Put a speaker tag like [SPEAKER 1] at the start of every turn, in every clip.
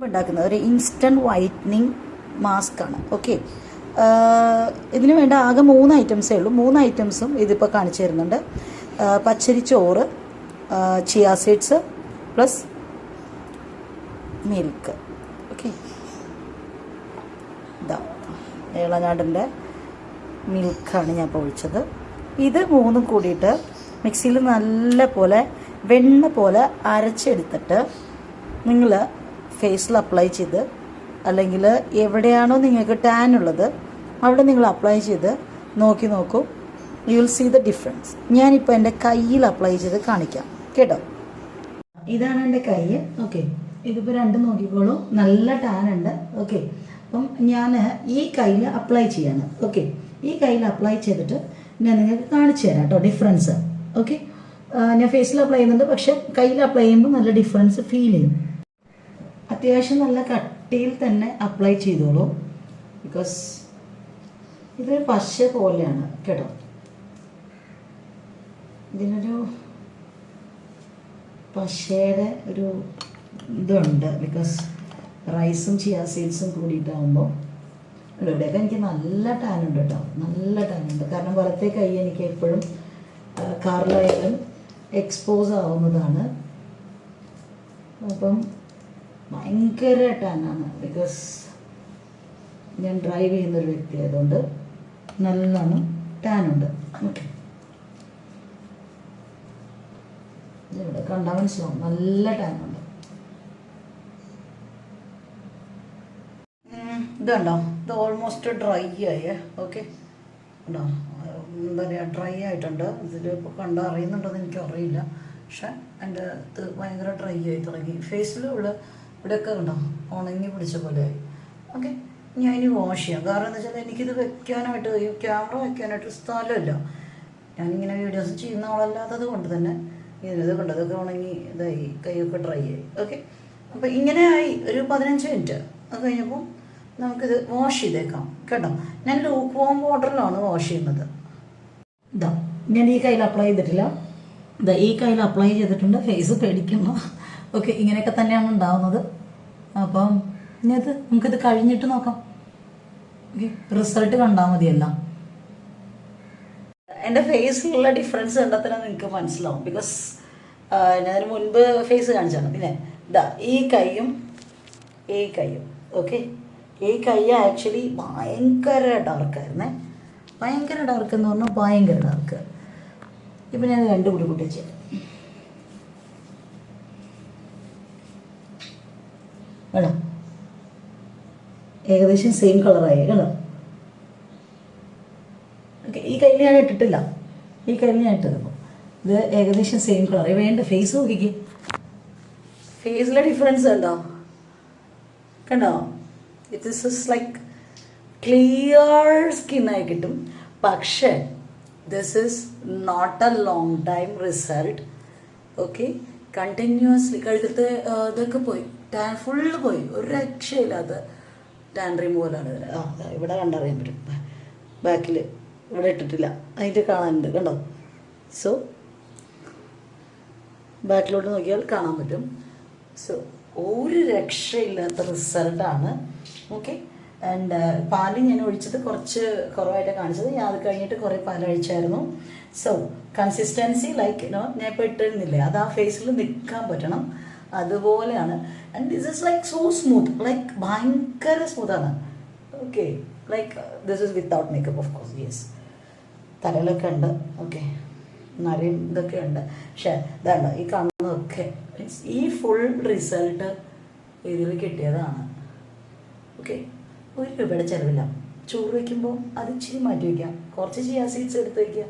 [SPEAKER 1] ഉണ്ടാക്കുന്നത് ഒരു instant whitening mask ആണ്. ഓക്കെ, ഇതിന് വേണ്ട ആകെ 3 ഐറ്റംസേ ഉള്ളൂ. 3 ഐറ്റംസും ഇതിപ്പോൾ കാണിച്ചു തരുന്നുണ്ട്. പച്ചരിച്ചോറ്, chia seeds plus milk. Okay, ഇതാ ഏളനാടിൻ്റെ മിൽക്കാണ് ഞാൻ ഇപ്പോൾ ഒഴിച്ചത്. ഇത് 3ഉം കൂടിയിട്ട് മിക്സിയിൽ നല്ല പോലെ വെണ്ണ പോലെ അരച്ചെടുത്തിട്ട് നിങ്ങൾ ഫേസിൽ അപ്ലൈ ചെയ്ത്, അല്ലെങ്കിൽ എവിടെയാണോ നിങ്ങൾക്ക് ടാൻ ഉള്ളത് അവിടെ നിങ്ങൾ അപ്ലൈ ചെയ്ത് നോക്കൂ. You will see the difference. ഞാനിപ്പോൾ എൻ്റെ കയ്യിൽ അപ്ലൈ ചെയ്ത് കാണിക്കാം കേട്ടോ. ഇതാണ് എൻ്റെ കൈ. ഓക്കെ, ഇതിപ്പോൾ രണ്ടും നോക്കിക്കോളൂ, നല്ല ടാൻ ഉണ്ട്. ഓക്കെ, അപ്പം ഞാൻ ഈ കയ്യിൽ അപ്ലൈ ചെയ്യാണ്. ഓക്കെ, ഈ കയ്യിൽ അപ്ലൈ ചെയ്തിട്ട് ഞാൻ നിങ്ങൾക്ക് കാണിച്ചു തരാം കേട്ടോ ഡിഫറൻസ്. ഓക്കെ, ഞാൻ ഫേസിൽ അപ്ലൈ ചെയ്യുന്നുണ്ട്, പക്ഷെ കയ്യിൽ അപ്ലൈ ചെയ്യുമ്പോൾ നല്ല ഡിഫറൻസ് ഫീൽ ചെയ്യും. അത്യാവശ്യം നല്ല കട്ടിയിൽ തന്നെ അപ്ലൈ ചെയ്തോളൂ, ബിക്കോസ് ഇതൊരു പശ പോലെയാണ് കേട്ടോ. ഇതിനൊരു പശയുടെ ഒരു ഇതുണ്ട്, ബിക്കോസ് റൈസും ചിയ സീഡ്സും കൂടിയിട്ടാകുമ്പോൾ. ഇവിടെയൊക്കെ എനിക്ക് നല്ല ടാനുണ്ട് കേട്ടോ, നല്ല ടാനുണ്ട്. കാരണം വലത്തെ കൈ എനിക്ക് എപ്പോഴും കാറിലായാലും എക്സ്പോസ് ആവുന്നതാണ്. അപ്പം ഭയങ്കര ടാനാണ്, ബിക്കോസ് ഞാൻ ഡ്രൈവ് ചെയ്യുന്നൊരു വ്യക്തി ആയതുകൊണ്ട് നല്ലോണം ടാനുണ്ട്. ഓക്കെ, ഇവിടെ കണ്ടാൽ മനസ്സിലാവും, നല്ല ടാനുണ്ട്. ഇതുണ്ടോ, ഇത് ഓൾമോസ്റ്റ് ഡ്രൈ ആയേ. ഓക്കെ, ഉണ്ടോ, എന്താ പറയുക, ഡ്രൈ ആയിട്ടുണ്ട്. ഇതിൽ ഇപ്പോൾ കണ്ടാൽ അറിയുന്നുണ്ടോയെന്ന് എനിക്കറിയില്ല, പക്ഷെ എൻ്റെ ഇത് ഭയങ്കര ഡ്രൈ ആയി തുടങ്ങി. ഫേസിലുള്ള ഇവിടെയൊക്കെ കണ്ടോ ഉണങ്ങി പിടിച്ച പോലെ ആയി. ഓക്കെ, ഞാൻ ഇനി വാഷ് ചെയ്യാം. കാരണം എന്താ വെച്ചാൽ എനിക്കിത് വെക്കാനായിട്ട്, ഈ ക്യാമറ വെക്കാനായിട്ട് സ്ഥലമില്ല. ഞാനിങ്ങനെ വീഡിയോസ് ചെയ്യുന്ന ആളല്ലാത്തത് കൊണ്ട് തന്നെ ഇത് കൊണ്ട് അതൊക്കെ ഉണങ്ങി ഇതായി, കൈയൊക്കെ ഡ്രൈ ആയി. ഓക്കെ, അപ്പോൾ ഇങ്ങനെ ആയി ഒരു 15 മിനിറ്റ്. അത് കഴിഞ്ഞപ്പോൾ നമുക്കിത് വാഷ് ചെയ്തേക്കാം കേട്ടോ. ഞാൻ ലൂക്ക് വാം വാട്ടറിലാണ് വാഷ് ചെയ്യുന്നത്. ഇതാ ഞാൻ ഈ കയ്യിൽ അപ്ലൈ ചെയ്തിട്ടില്ല, ഇതാ ഈ കയ്യിൽ അപ്ലൈ ചെയ്തിട്ടുണ്ട്. ഫേസ് പേടിക്കുന്നു. ഓക്കെ, ഇങ്ങനെയൊക്കെ തന്നെയാണ് ഉണ്ടാവുന്നത്. അപ്പം ഇനിയത് നമുക്കിത് കഴിഞ്ഞിട്ട് നോക്കാം. ഓക്കെ, റിസൾട്ട് കണ്ടാൽ മതിയല്ല. എൻ്റെ ഫേസിലുള്ള ഡിഫറൻസ് കണ്ടാൽ തന്നെ നിങ്ങൾക്ക് മനസ്സിലാവും, ബിക്കോസ് ഞാനതിന് മുൻപ് ഫേസ് കാണിച്ചാണ്. പിന്നെ ഇതാ ഈ കൈയും ഈ കൈയും. ഓക്കെ, ഈ കൈ ആക്ച്വലി ഭയങ്കര ഡാർക്കായിരുന്നേ, ഭയങ്കര ഡാർക്ക് എന്ന് പറഞ്ഞാൽ ഭയങ്കര ഡാർക്ക്. ഇപ്പം ഞാൻ 2 കൂടി കൂട്ടിച്ച് കേട്ടോ, ഏകദേശം സെയിം കളറായി കേട്ടോ. ഓക്കെ, ഈ കയ്യിൽ ഞാൻ ഇട്ടിട്ടില്ല, ഈ കയ്യിൽ ഞാൻ ഇട്ടത്. ഇത് ഏകദേശം സെയിം കളർ. വേണ്ട ഫേസ് നോക്കിക്കേ, ഫേസിലെ ഡിഫറൻസ് കണ്ടോ, കണ്ടോ. ഇറ്റ് ഇസ് ലൈക്ക് ക്ലിയർ സ്കിന്നായി കിട്ടും. പക്ഷേ this is not a long time result. Okay, continuously കഴുത്തത്തെ ഇതൊക്കെ പോയി, ടാൻ ഫുള്ള് പോയി, ഒരു രക്ഷയില്ലാത്ത ടാൻ റിമൂവലാണ് ഇതിന്. ഇവിടെ കണ്ടറിയാൻ പറ്റും, ബാക്കിൽ ഇവിടെ ഇട്ടിട്ടില്ല, അതിൻ്റെ കാണാനുണ്ട് കണ്ടോ. സോ ബാക്കിലോട്ട് നോക്കിയാൽ കാണാൻ പറ്റും. സോ ഒരു രക്ഷയില്ലാത്ത റിസൾട്ടാണ്. ഓക്കെ, ആൻഡ് പാല് ഞാൻ ഒഴിച്ചത് കുറച്ച് കുറവായിട്ടാണ് കാണിച്ചത്. ഞാൻ അത് കഴിഞ്ഞിട്ട് കുറേ പാൽ ഒഴിച്ചായിരുന്നു. സോ കൺസിസ്റ്റൻസി ലൈക്ക് ഞാൻ ഇപ്പോൾ ഇട്ടിരുന്നില്ലേ, അത് ആ ഫേസിൽ നിൽക്കാൻ പറ്റണം, അതുപോലെയാണ്. And this is like so smooth, like ഭയങ്കര സ്മൂത്താണ്. Okay, like this is without makeup of course. Yes, തലയിലൊക്കെ ഉണ്ട്. ഓക്കെ, നരയും ഇതൊക്കെ ഉണ്ട്. പക്ഷേ ഇതാണ്ടോ ഈ കാണുന്നതൊക്കെ മീൻസ് ഈ ഫുൾ റിസൾട്ട് ഇതിൽ കിട്ടിയതാണ്. ഓക്കെ, 1 രൂപയുടെ ചിലവില്ല. ചോറ് വയ്ക്കുമ്പോൾ അത് ഇച്ചിരി മാറ്റി വയ്ക്കാം, കുറച്ച് ചിയ സീഡ്സ് എടുത്ത് വയ്ക്കുക,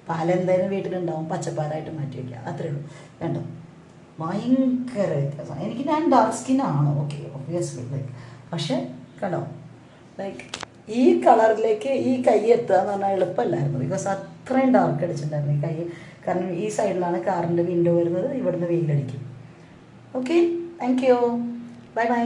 [SPEAKER 1] പാലെന്തായാലും വീട്ടിലുണ്ടാവും, പച്ചപ്പാലായിട്ട് മാറ്റി വയ്ക്കുക, അത്രയേ ഉള്ളൂ. വേണ്ടോ, ഭയങ്കര വ്യത്യാസം. എനിക്ക് ഞാൻ ഡാർക്ക് സ്കിന്നാണ്, ഓക്കെ, ഒബ്വിയസ്ലി. ലൈക്ക് പക്ഷെ കണ്ടോ, ലൈക്ക് ഈ കളറിലേക്ക് ഈ കൈ എത്തുക എന്ന് പറഞ്ഞാൽ എളുപ്പമല്ലായിരുന്നു, ബിക്കോസ് അത്രയും ഡാർക്ക് അടിച്ചിട്ടുണ്ടായിരുന്നു ഈ കൈ. കാരണം ഈ സൈഡിലാണ് കാറിൻ്റെ വിൻഡോ വരുന്നത്, ഇവിടുന്ന് വെയിലടിക്കും. Okay, thank you, bye by.